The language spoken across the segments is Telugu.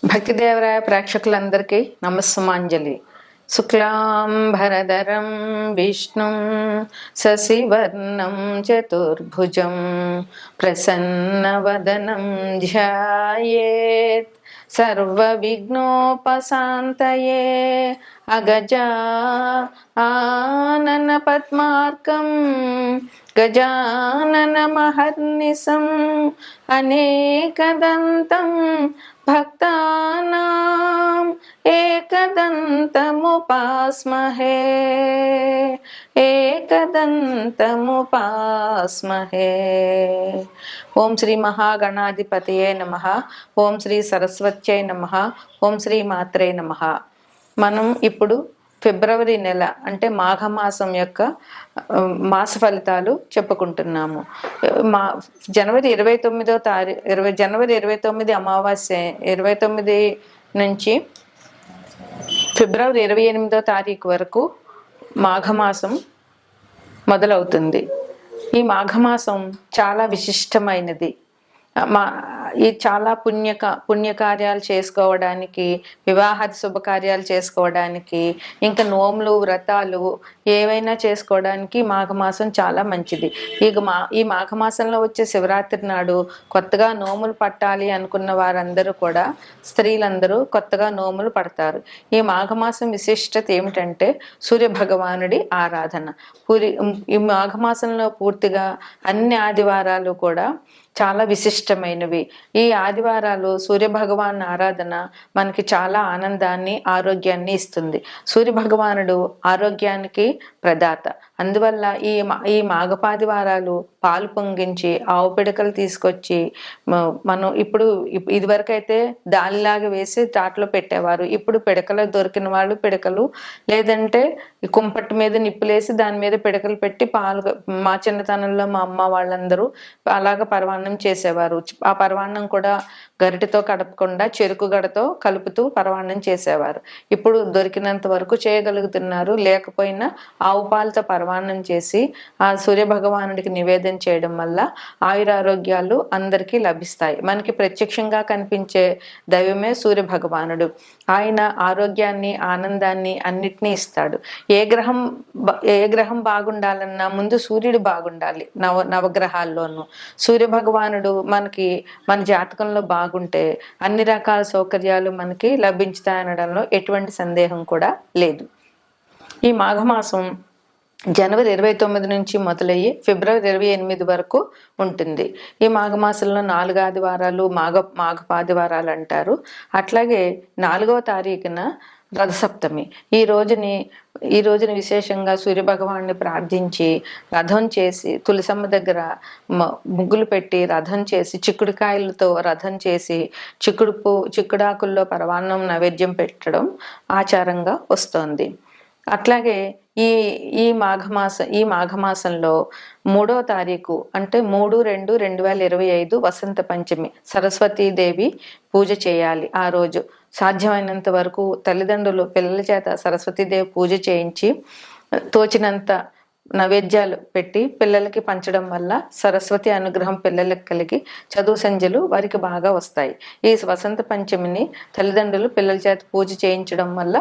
భక్తిదేవరాయ ప్రేక్షకులందరికీ నమస్సుమాంజలి. శుక్లాంబరధరం విష్ణుం శశివర్ణం చతుర్భుజం ప్రసన్నవదనం ధ్యాయేత్ సర్వవిఘ్నోపశాంతయే. అగజా ఆనన పద్మార్కం గజానన మహర్నిశం అనేకదంతం భక్తానాం ఏకదంతముపాస్మహే ఏకదంతముపాస్మహే. ఓం శ్రీ మహాగణాధిపతయే నమః. ఓం శ్రీ సరస్వత్యై నమః. ఓం శ్రీ మాత్రే నమః. మనం ఇప్పుడు ఫిబ్రవరి నెల అంటే మాఘమాసం యొక్క మాస ఫలితాలు చెప్పుకుంటున్నాము. జనవరి 29 అమావాస్య 29 నుంచి ఫిబ్రవరి 28 వరకు మాఘమాసం మొదలవుతుంది. ఈ మాఘమాసం చాలా విశిష్టమైనది. ఈ చాలా పుణ్యకార్యాలు చేసుకోవడానికి, వివాహాది శుభకార్యాలు చేసుకోవడానికి, ఇంకా నోములు వ్రతాలు ఏవైనా చేసుకోవడానికి మాఘమాసం చాలా మంచిది. ఈ మాఘమాసంలో వచ్చే శివరాత్రి నాడు కొత్తగా నోములు పట్టాలి అనుకున్న వారందరూ కూడా, స్త్రీలందరూ కొత్తగా నోములు పడతారు. ఈ మాఘమాసం విశిష్టత ఏమిటంటే సూర్య భగవానుడి ఆరాధన. ఈ మాఘమాసంలో పూర్తిగా అన్ని ఆదివారాలు కూడా చాలా విశిష్టమైనవి. ఈ ఆదివారాలు సూర్యభగవాన్ ఆరాధన మనకి చాలా ఆనందాన్ని, ఆరోగ్యాన్ని ఇస్తుంది. సూర్యభగవానుడు ఆరోగ్యానికి ప్రదాత. అందువల్ల ఈ మాఘపాదివారాలు పాలు పొంగించి ఆవు పిడకలు తీసుకొచ్చి మనం ఇదివరకైతే దానిలాగా వేసి తాటలో పెట్టేవారు. ఇప్పుడు పిడకలు దొరికిన వాళ్ళు పిడకలు, లేదంటే కుంపటి మీద నిప్పులేసి దాని మీద పిడకలు పెట్టి పాలు, మా చిన్నతనంలో మా అమ్మ వాళ్ళందరూ అలాగ పరవాన్నం చేసేవారు. ఆ పరవాన్నం కూడా గరిటెతో కడపకుండా చెరుకు గడతో కలుపుతూ పరవాన్నం చేసేవారు. ఇప్పుడు దొరికినంత వరకు చేయగలుగుతున్నారు. లేకపోయినా ఆవు పాలతో పరవాన్నం చేసి ఆ సూర్య భగవానుడికి నివేదన చేయడం వల్ల ఆయురారోగ్యాలు అందరికీ లభిస్తాయి. మనకి ప్రత్యక్షంగా కనిపించే దైవమే సూర్య భగవానుడు. ఆయన ఆరోగ్యాన్ని, ఆనందాన్ని అన్నిటినీ ఇస్తాడు. ఏ గ్రహం బాగుండాలన్నా ముందు సూర్యుడు బాగుండాలి. నవగ్రహాల్లోనూ సూర్య భగవానుడు మన జాతకంలో బాగుంటే అన్ని రకాల సౌకర్యాలు మనకి లభించుతాయనడంలో ఎటువంటి సందేహం కూడా లేదు. ఈ మాఘమాసం జనవరి 29 నుంచి మొదలయ్యి ఫిబ్రవరి 28 వరకు ఉంటుంది. ఈ మాఘమాసంలో 4 ఆదివారాలు మాఘపాదివారాలు అంటారు. అట్లాగే 4వ తారీఖున రథసప్తమి. ఈ రోజున విశేషంగా సూర్యభగవాన్ని ప్రార్థించి రథం చేసి, తులసమ్మ దగ్గర ముగ్గులు పెట్టి రథం చేసి, చిక్కుడుకాయలతో రథం చేసి, చిక్కుడాకుల్లో పరవాన్నం నైవేద్యం పెట్టడం ఆచారంగా వస్తోంది. అట్లాగే ఈ మాఘమాసంలో 3వ తారీఖు అంటే 3/2/2025 వసంత పంచమి, సరస్వతీదేవి పూజ చేయాలి. ఆ రోజు సాధ్యమైనంత వరకు తల్లిదండ్రులు పిల్లల చేత సరస్వతీదేవి పూజ చేయించి తోచినంత నైవేద్యాలు పెట్టి పిల్లలకి పంచడం వల్ల సరస్వతి అనుగ్రహం పిల్లలకు కలిగి చదువు సంధ్యలు వారికి బాగా వస్తాయి. ఈ వసంత పంచమిని తల్లిదండ్రులు పిల్లల చేత పూజ చేయించడం వల్ల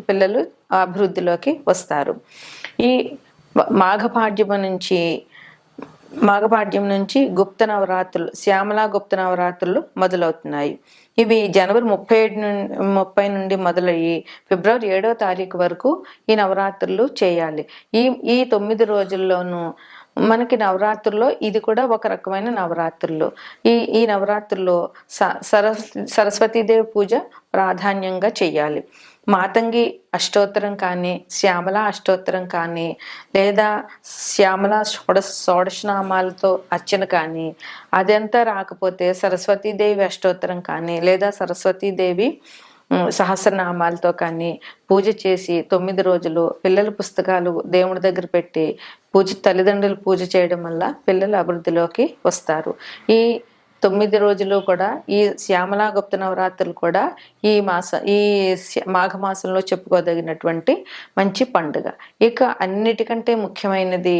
పిల్లలు అభివృద్ధిలోకి వస్తారు. ఈ మాఘపాడ్యం నుంచి గుప్త నవరాత్రులు, శ్యామలా గుప్త నవరాత్రులు మొదలవుతున్నాయి. ఇవి జనవరి 30 నుండి మొదలయ్యి ఫిబ్రవరి 7వ తారీఖు వరకు ఈ నవరాత్రులు చేయాలి. ఈ 9 రోజుల్లోనూ మనకి నవరాత్రుల్లో ఇది కూడా ఒక రకమైన నవరాత్రులు. ఈ నవరాత్రుల్లో సరస్వతీదేవి పూజ ప్రాధాన్యంగా చెయ్యాలి. మాతంగి అష్టోత్తరం కానీ, శ్యామల అష్టోత్తరం కానీ, లేదా శ్యామల షోడశనామాలతో అర్చన కానీ, అదంతా రాకపోతే సరస్వతీదేవి అష్టోత్తరం కానీ, లేదా సరస్వతీదేవి సహస్రనామాలతో కానీ పూజ చేసి 9 రోజులు పిల్లల పుస్తకాలు దేవుడి దగ్గర పెట్టి తల్లిదండ్రులు పూజ చేయడం వల్ల పిల్లలు అభివృద్ధిలోకి వస్తారు. ఈ 9 రోజులు కూడా ఈ శ్యామలా గుప్త నవరాత్రులు కూడా ఈ మాఘమాసంలో చెప్పుకోదగినటువంటి మంచి పండుగ. ఇక అన్నిటికంటే ముఖ్యమైనది,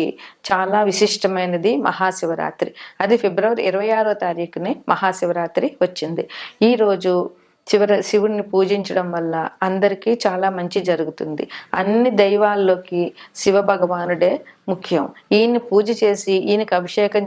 చాలా విశిష్టమైనది మహాశివరాత్రి. అది ఫిబ్రవరి 26వ తారీఖునే మహాశివరాత్రి వచ్చింది. ఈరోజు శివుడిని పూజించడం వల్ల అందరికీ చాలా మంచి జరుగుతుంది. అన్ని దైవాల్లోకి శివ భగవానుడే ముఖ్యం. ఈయన్ని పూజ చేసి ఈయనకి అభిషేకం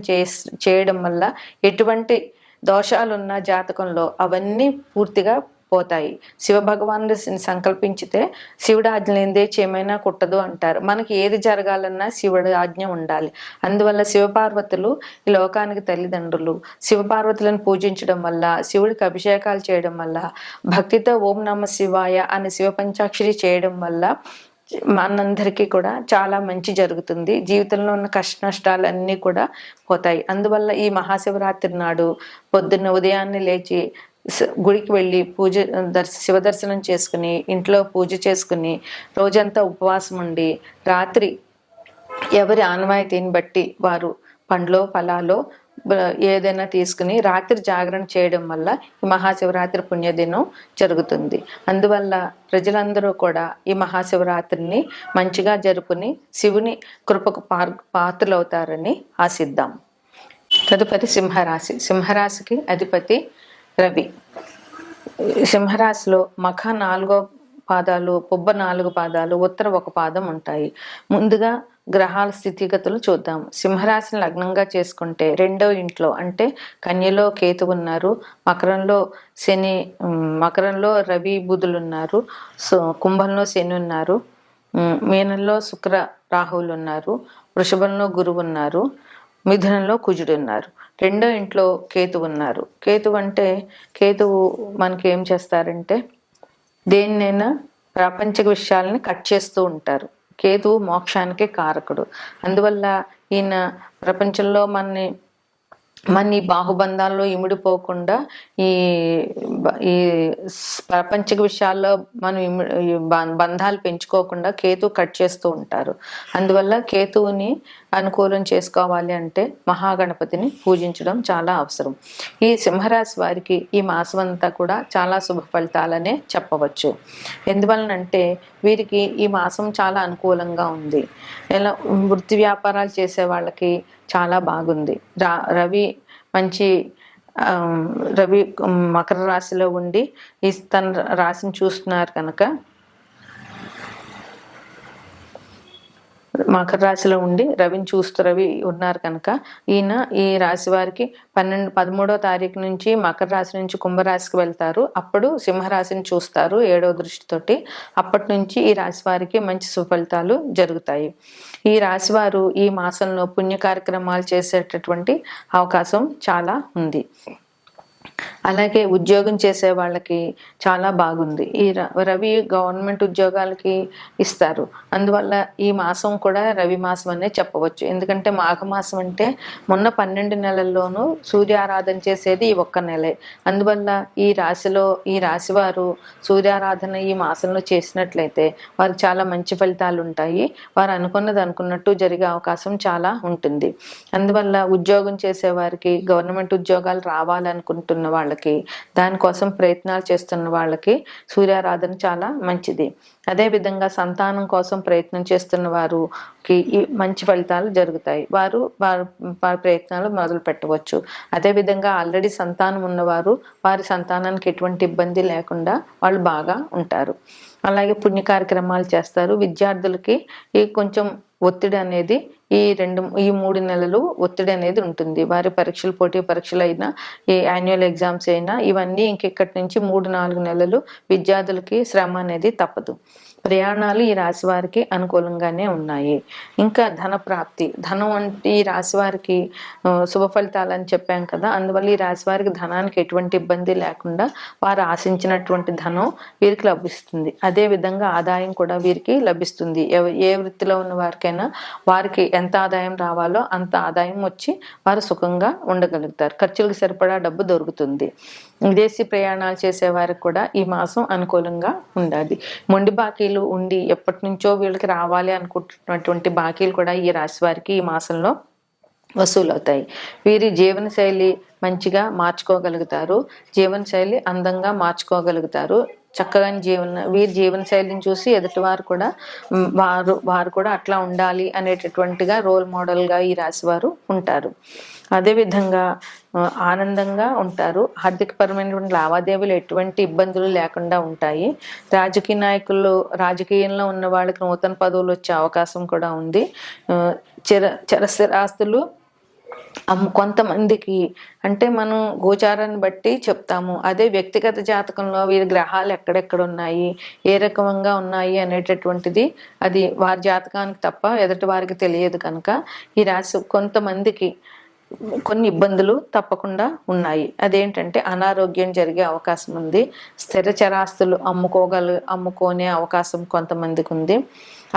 చేయడం వల్ల ఎటువంటి దోషాలున్న జాతకంలో అవన్నీ పూర్తిగా పోతాయి. శివ భగవానుడు సంకల్పించితే శివుడి ఆజ్ఞ లేనిదే ఏమైనా కుట్టదు అంటారు. మనకి ఏది జరగాలన్నా శివుడి ఆజ్ఞ ఉండాలి. అందువల్ల శివపార్వతులు ఈ లోకానికి తల్లిదండ్రులు. శివపార్వతులను పూజించడం వల్ల, శివుడికి అభిషేకాలు చేయడం వల్ల, భక్తితో ఓం నమ శివాయ అని శివ పంచాక్షరి చేయడం వల్ల మనందరికీ కూడా చాలా మంచి జరుగుతుంది. జీవితంలో ఉన్న కష్ట నష్టాలన్నీ కూడా పోతాయి. అందువల్ల ఈ మహాశివరాత్రి నాడు పొద్దున్న ఉదయాన్నే లేచి గుడికి వెళ్ళి శివ దర్శనం చేసుకుని, ఇంట్లో పూజ చేసుకుని, రోజంతా ఉపవాసం ఉండి, రాత్రి ఎవరి ఆనవాయితీని బట్టి వారు పండ్లో ఫలాలో ఏదైనా తీసుకుని రాత్రి జాగరణ చేయడం వల్ల ఈ మహాశివరాత్రి పుణ్యదినం జరుగుతుంది. అందువల్ల ప్రజలందరూ కూడా ఈ మహాశివరాత్రిని మంచిగా జరుపుని శివుని కృపకు పాత్రలవుతారని ఆశిద్దాం. తదుపరి సింహరాశి. సింహరాశికి అధిపతి రవి. సింహరాశిలో మఖ 4 పాదాలు, పుబ్బ 4 పాదాలు, ఉత్తర 1 పాదం ఉంటాయి. ముందుగా గ్రహాల స్థితిగతులు చూద్దాం. సింహరాశిని లగ్నంగా చేసుకుంటే 2వ ఇంట్లో అంటే కన్యలో కేతు ఉన్నారు, మకరంలో రవి బుధులు ఉన్నారు, కుంభంలో శని ఉన్నారు, మీనంలో శుక్ర రాహువులు ఉన్నారు, వృషభంలో గురువు ఉన్నారు, మిథునంలో కుజుడు ఉన్నారు. 2వ ఇంట్లో కేతు ఉన్నారు. కేతువు మనకి ఏం చేస్తారంటే దేన్నైనా ప్రాపంచిక విషయాలని కట్ చేస్తూ ఉంటారు. కేతువు మోక్షానికి కారకుడు. అందువల్ల ఈయన ప్రపంచంలో మన ఈ బాహుబంధాల్లో ఇమిడిపోకుండా ఈ ప్రపంచక విషయాల్లో మనం బంధాలు పెంచుకోకుండా కేతు కట్ చేస్తూ ఉంటారు. అందువల్ల కేతువుని అనుకూలం చేసుకోవాలి అంటే మహాగణపతిని పూజించడం చాలా అవసరం. ఈ సింహరాశి వారికి ఈ మాసం అంతా కూడా చాలా శుభ ఫలితాలనే చెప్పవచ్చు. ఎందువలనంటే వీరికి ఈ మాసం చాలా అనుకూలంగా ఉంది. ఇలా వృత్తి వ్యాపారాలు చేసే వాళ్ళకి చాలా బాగుంది. రవి మకర రాశిలో ఉండి తన రాశిని చూస్తున్నారు కనుక, మకర రాశిలో ఉండి రవి ఉన్నారు కనుక ఈయన ఈ రాశి వారికి 13వ తారీఖు నుంచి మకర రాశి నుంచి కుంభరాశికి వెళ్తారు. అప్పుడు సింహరాశిని చూస్తారు 7వ దృష్టితోటి. అప్పటి నుంచి ఈ రాశి వారికి మంచి సుఫలితాలు జరుగుతాయి. ఈ రాశి వారు ఈ మాసంలో పుణ్య కార్యక్రమాలు చేసేటటువంటి అవకాశం చాలా ఉంది. అలాగే ఉద్యోగం చేసే వాళ్ళకి చాలా బాగుంది. ఈ రవి గవర్నమెంట్ ఉద్యోగాలకి ఇస్తారు. అందువల్ల ఈ మాసం కూడా రవి మాసం అనే చెప్పవచ్చు. ఎందుకంటే మాఘమాసం అంటే మొన్న 12 నెలల్లోనూ సూర్యారాధన చేసేది ఈ ఒక్క నెలే. అందువల్ల ఈ రాశి వారు సూర్యారాధన ఈ మాసంలో చేసినట్లయితే వారికి చాలా మంచి ఫలితాలు ఉంటాయి. వారు అనుకున్నది అనుకున్నట్టు జరిగే అవకాశం చాలా ఉంటుంది. అందువల్ల ఉద్యోగం చేసే వారికి, గవర్నమెంట్ ఉద్యోగాలు రావాలనుకుంటున్న వాళ్ళకి, దానికోసం ప్రయత్నాలు చేస్తున్న వాళ్ళకి సూర్యారాధన చాలా మంచిది. అదేవిధంగా సంతానం కోసం ప్రయత్నం చేస్తున్న వారికి మంచి ఫలితాలు జరుగుతాయి. వారి ప్రయత్నాలు మొదలు పెట్టవచ్చు. అదేవిధంగా ఆల్రెడీ సంతానం ఉన్నవారు వారి సంతానానికి ఎటువంటి ఇబ్బంది లేకుండా వాళ్ళు బాగా ఉంటారు. అలాగే పుణ్య కార్యక్రమాలు చేస్తారు. విద్యార్థులకి కొంచెం ఒత్తిడి అనేది ఈ 3 నెలలు ఒత్తిడి అనేది ఉంటుంది. వారి పోటీ పరీక్షలు అయినా, ఈ యాన్యువల్ ఎగ్జామ్స్ అయినా, ఇవన్నీ ఇంకెక్కడి నుంచి 3-4 నెలలు విద్యార్థులకి శ్రమ అనేది తప్పదు. ప్రయాణాలు ఈ రాశి వారికి అనుకూలంగానే ఉన్నాయి. ఇంకా ధనం అంటే ఈ రాశి వారికి శుభ ఫలితాలని చెప్పాం కదా. అందువల్ల ఈ రాశి వారికి ధనానికి ఎటువంటి ఇబ్బంది లేకుండా వారు ఆశించినటువంటి ధనం వీరికి లభిస్తుంది. అదే విధంగా ఆదాయం కూడా వీరికి లభిస్తుంది. ఏ వృత్తిలో ఉన్న వారికైనా వారికి ఎంత ఆదాయం రావాలో అంత ఆదాయం వచ్చి వారు సుఖంగా ఉండగలుగుతారు. ఖర్చులకు సరిపడా డబ్బు దొరుకుతుంది. విదేశీ ప్రయాణాలు చేసే వారికి కూడా ఈ మాసం అనుకూలంగా ఉండాలి. మొండి బాకీలు ఉండి ఎప్పటి నుంచో వీళ్ళకి రావాలి అనుకుంటున్నటువంటి బాకీలు కూడా ఈ రాశి వారికి ఈ మాసంలో వసూలవుతాయి. వీరి జీవనశైలి మంచిగా మార్చుకోగలుగుతారు. జీవనశైలి అందంగా మార్చుకోగలుగుతారు. చక్కగా వీరి జీవన శైలిని చూసి ఎదుటివారు కూడా వారు కూడా అట్లా ఉండాలి అనేటటువంటిగా రోల్ మోడల్గా ఈ రాశి వారు ఉంటారు. అదేవిధంగా ఆనందంగా ఉంటారు. ఆర్థికపరమైనటువంటి లావాదేవీలు ఎటువంటి ఇబ్బందులు లేకుండా ఉంటాయి. రాజకీయంలో ఉన్న వాళ్ళకి నూతన పదవులు వచ్చే అవకాశం కూడా ఉంది. చరస్థిరాస్తులు కొంతమందికి అంటే మనం గోచారాన్ని బట్టి చెప్తాము. అదే వ్యక్తిగత జాతకంలో వీరి గ్రహాలు ఎక్కడెక్కడ ఉన్నాయి, ఏ రకంగా ఉన్నాయి అనేటటువంటిది అది వారి జాతకానికి తప్ప ఎదుటి వారికి తెలియదు కనుక ఈ రాశి కొంతమందికి కొన్ని ఇబ్బందులు తప్పకుండా ఉన్నాయి. అదేంటంటే అనారోగ్యం జరిగే అవకాశం ఉంది. స్థిర చరాస్తులు అమ్ముకునే అవకాశం కొంతమందికి ఉంది.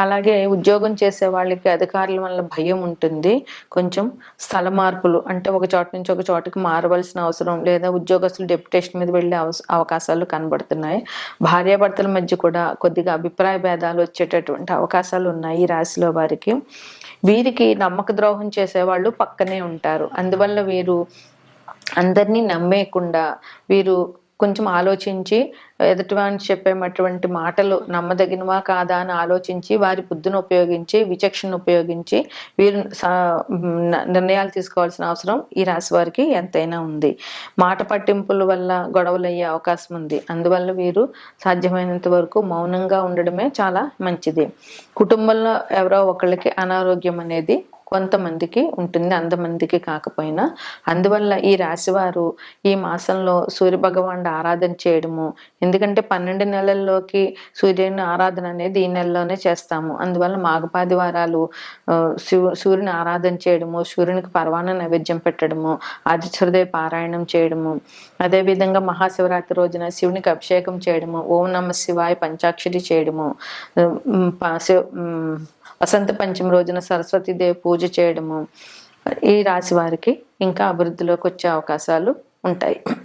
అలాగే ఉద్యోగం చేసే వాళ్ళకి అధికారుల వల్ల భయం ఉంటుంది. కొంచెం స్థల మార్పులు అంటే ఒక చోట నుంచి ఒక చోటకి మారవలసిన అవసరం, లేదా ఉద్యోగస్తులు డెప్యుటేషన్ మీద వెళ్ళే అవకాశాలు కనబడుతున్నాయి. భార్యాభర్తల మధ్య కూడా కొద్దిగా అభిప్రాయ భేదాలు వచ్చేటటువంటి అవకాశాలు ఉన్నాయి ఈ రాశిలో వారికి. వీరికి నమ్మక ద్రోహం చేసేవాళ్ళు పక్కనే ఉంటారు. అందువల్ల వీరు అందరినీ నమ్మేయకుండా వీరు కొంచెం ఆలోచించి ఎదుటివాడిని చెప్పేటటువంటి మాటలు నమ్మదగినవా కాదా అని ఆలోచించి వారి బుద్ధిని ఉపయోగించి విచక్షణ ఉపయోగించి వీరు నిర్ణయాలు తీసుకోవాల్సిన అవసరం ఈ రాశి వారికి ఎంతైనా ఉంది. మాట పట్టింపుల వల్ల గొడవలు అయ్యే అవకాశం ఉంది. అందువల్ల వీరు సాధ్యమైనంత వరకు మౌనంగా ఉండడమే చాలా మంచిది. కుటుంబంలో ఎవరో ఒకళ్ళకి అనారోగ్యం అనేది కొంతమందికి ఉంటుంది, అంతమందికి కాకపోయినా. అందువల్ల ఈ రాశివారు ఈ మాసంలో సూర్య భగవానుడు ఆరాధన చేయడము, ఎందుకంటే 12 నెలల్లోకి సూర్యుని ఆరాధన అనేది ఈ నెలలోనే చేస్తాము. అందువల్ల మాఘపాది వారాలు సూర్యుని ఆరాధన చేయడము, సూర్యునికి పరవాన నైవేద్యం పెట్టడము, ఆదిత్య హృదయ పారాయణం చేయడము, అదేవిధంగా మహాశివరాత్రి రోజున శివునికి అభిషేకం చేయడము, ఓం నమ శివాయ పంచాక్షరి చేయడము, వసంత పంచమి రోజున సరస్వతీదేవి పూజ చేయడము ఈ రాశి వారికి ఇంకా అభివృద్ధిలోకి వచ్చే అవకాశాలు ఉంటాయి.